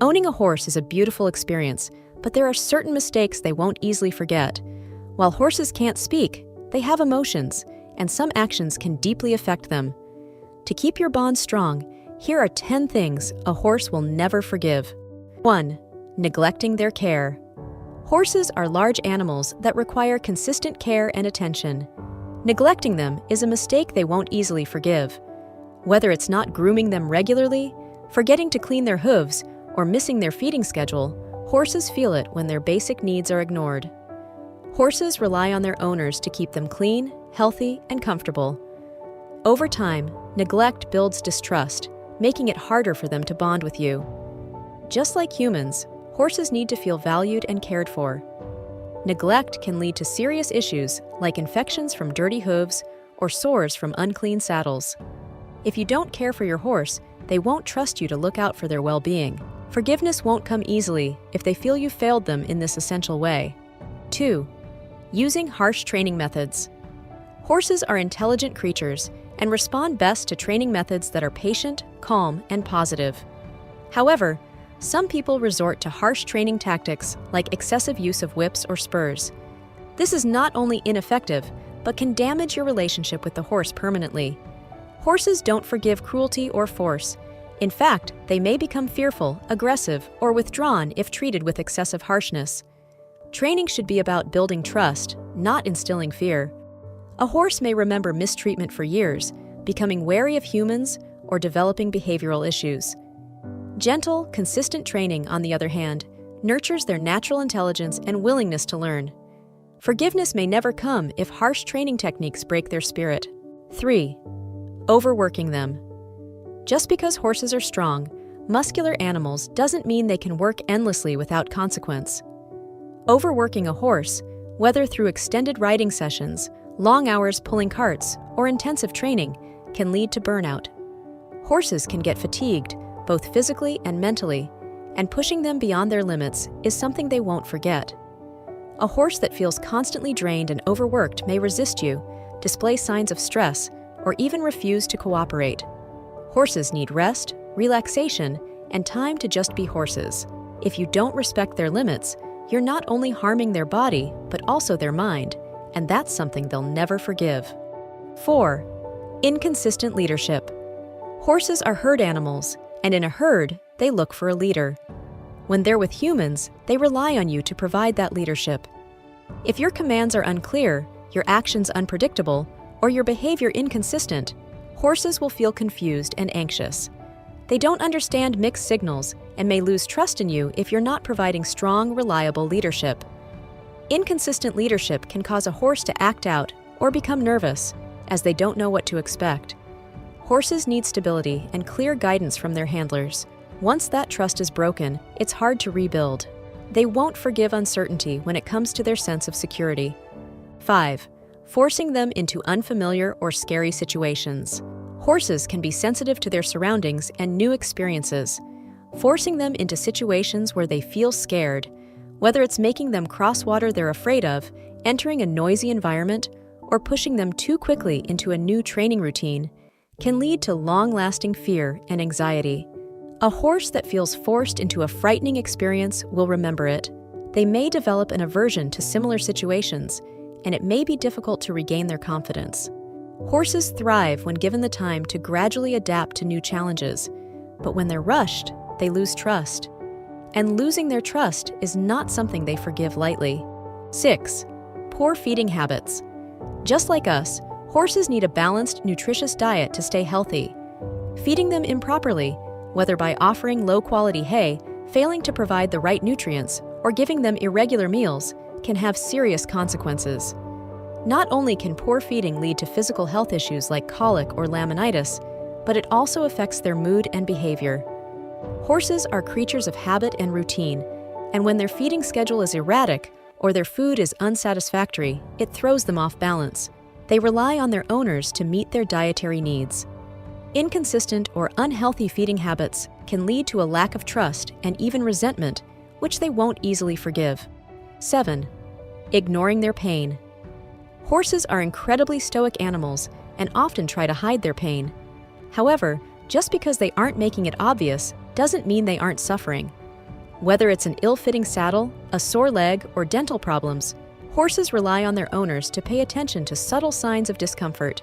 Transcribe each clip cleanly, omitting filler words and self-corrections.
Owning a horse is a beautiful experience, but there are certain mistakes they won't easily forget. While horses can't speak, they have emotions, and some actions can deeply affect them. To keep your bond strong, here are 10 things a horse will never forgive. 1. Neglecting their care. Horses are large animals that require consistent care and attention. Neglecting them is a mistake they won't easily forgive. Whether it's not grooming them regularly, forgetting to clean their hooves, or missing their feeding schedule, horses feel it when their basic needs are ignored. Horses rely on their owners to keep them clean, healthy, and comfortable. Over time, neglect builds distrust, making it harder for them to bond with you. Just like humans, horses need to feel valued and cared for. Neglect can lead to serious issues like infections from dirty hooves or sores from unclean saddles. If you don't care for your horse, they won't trust you to look out for their well-being. Forgiveness won't come easily if they feel you failed them in this essential way. 2. Using harsh training methods. Horses are intelligent creatures and respond best to training methods that are patient, calm, and positive. However, some people resort to harsh training tactics like excessive use of whips or spurs. This is not only ineffective, but can damage your relationship with the horse permanently. Horses don't forgive cruelty or force. In fact, they may become fearful, aggressive, or withdrawn if treated with excessive harshness. Training should be about building trust, not instilling fear. A horse may remember mistreatment for years, becoming wary of humans, or developing behavioral issues. Gentle, consistent training, on the other hand, nurtures their natural intelligence and willingness to learn. Forgiveness may never come if harsh training techniques break their spirit. 3. Overworking them. Just because horses are strong, muscular animals doesn't mean they can work endlessly without consequence. Overworking a horse, whether through extended riding sessions, long hours pulling carts, or intensive training, can lead to burnout. Horses can get fatigued, both physically and mentally, and pushing them beyond their limits is something they won't forget. A horse that feels constantly drained and overworked may resist you, display signs of stress, or even refuse to cooperate. Horses need rest, relaxation, and time to just be horses. If you don't respect their limits, you're not only harming their body, but also their mind, and that's something they'll never forgive. 4. Inconsistent leadership. Horses are herd animals, and in a herd, they look for a leader. When they're with humans, they rely on you to provide that leadership. If your commands are unclear, your actions unpredictable, or your behavior inconsistent, horses will feel confused and anxious. They don't understand mixed signals and may lose trust in you if you're not providing strong, reliable leadership. Inconsistent leadership can cause a horse to act out or become nervous, as they don't know what to expect. Horses need stability and clear guidance from their handlers. Once that trust is broken, it's hard to rebuild. They won't forgive uncertainty when it comes to their sense of security. 5. Forcing them into unfamiliar or scary situations. Horses can be sensitive to their surroundings and new experiences. Forcing them into situations where they feel scared, whether it's making them cross water they're afraid of, entering a noisy environment, or pushing them too quickly into a new training routine, can lead to long-lasting fear and anxiety. A horse that feels forced into a frightening experience will remember it. They may develop an aversion to similar situations, and it may be difficult to regain their confidence. Horses thrive when given the time to gradually adapt to new challenges, but when they're rushed, they lose trust. And losing their trust is not something they forgive lightly. 6. Poor feeding habits. Just like us, horses need a balanced, nutritious diet to stay healthy. Feeding them improperly, whether by offering low-quality hay, failing to provide the right nutrients, or giving them irregular meals, can have serious consequences. Not only can poor feeding lead to physical health issues like colic or laminitis, but it also affects their mood and behavior. Horses are creatures of habit and routine, and when their feeding schedule is erratic or their food is unsatisfactory, it throws them off balance. They rely on their owners to meet their dietary needs. Inconsistent or unhealthy feeding habits can lead to a lack of trust and even resentment, which they won't easily forgive. 7. Ignoring their pain. Horses are incredibly stoic animals and often try to hide their pain. However, just because they aren't making it obvious doesn't mean they aren't suffering. Whether it's an ill-fitting saddle, a sore leg, or dental problems, horses rely on their owners to pay attention to subtle signs of discomfort.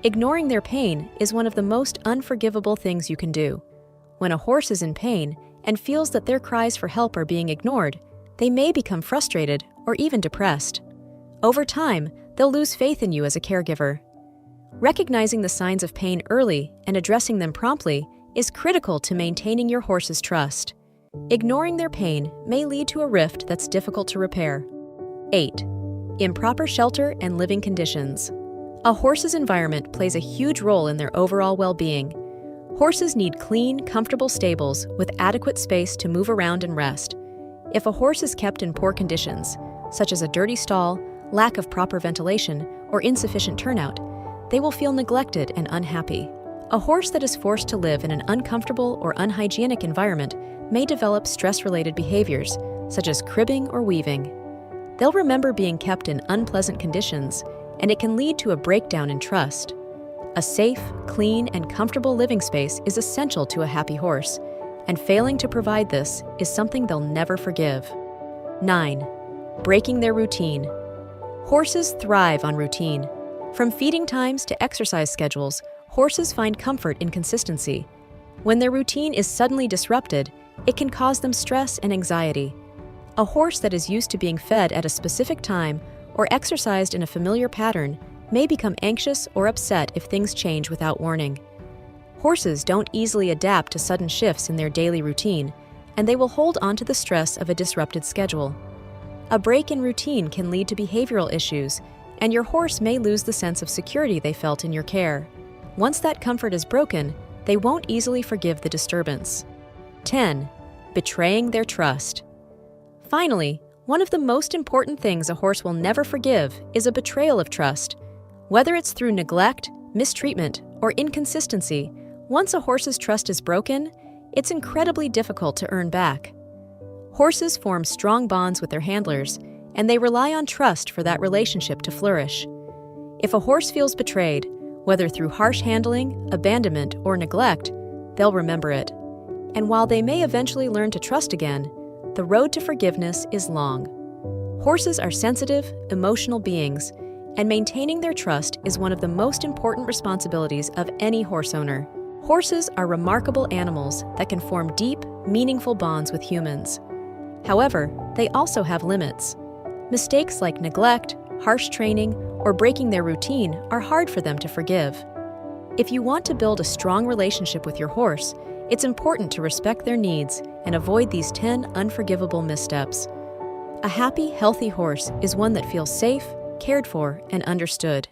Ignoring their pain is one of the most unforgivable things you can do. When a horse is in pain and feels that their cries for help are being ignored, they may become frustrated or even depressed. Over time, they'll lose faith in you as a caregiver. Recognizing the signs of pain early and addressing them promptly is critical to maintaining your horse's trust. Ignoring their pain may lead to a rift that's difficult to repair. 8. Improper shelter and living conditions. A horse's environment plays a huge role in their overall well-being. Horses need clean, comfortable stables with adequate space to move around and rest. If a horse is kept in poor conditions, such as a dirty stall, lack of proper ventilation, or insufficient turnout, they will feel neglected and unhappy. A horse that is forced to live in an uncomfortable or unhygienic environment may develop stress-related behaviors, such as cribbing or weaving. They'll remember being kept in unpleasant conditions, and it can lead to a breakdown in trust. A safe, clean, and comfortable living space is essential to a happy horse, and failing to provide this is something they'll never forgive. 9. Breaking their routine. Horses thrive on routine. From feeding times to exercise schedules, horses find comfort in consistency. When their routine is suddenly disrupted, it can cause them stress and anxiety. A horse that is used to being fed at a specific time or exercised in a familiar pattern may become anxious or upset if things change without warning. Horses don't easily adapt to sudden shifts in their daily routine, and they will hold on to the stress of a disrupted schedule. A break in routine can lead to behavioral issues, and your horse may lose the sense of security they felt in your care. Once that comfort is broken, they won't easily forgive the disturbance. 10. Betraying their trust. Finally, one of the most important things a horse will never forgive is a betrayal of trust. Whether it's through neglect, mistreatment, or inconsistency, once a horse's trust is broken, it's incredibly difficult to earn back. Horses form strong bonds with their handlers, and they rely on trust for that relationship to flourish. If a horse feels betrayed, whether through harsh handling, abandonment, or neglect, they'll remember it. And while they may eventually learn to trust again, the road to forgiveness is long. Horses are sensitive, emotional beings, and maintaining their trust is one of the most important responsibilities of any horse owner. Horses are remarkable animals that can form deep, meaningful bonds with humans. However, they also have limits. Mistakes like neglect, harsh training, or breaking their routine are hard for them to forgive. If you want to build a strong relationship with your horse, it's important to respect their needs and avoid these 10 unforgivable missteps. A happy, healthy horse is one that feels safe, cared for, and understood.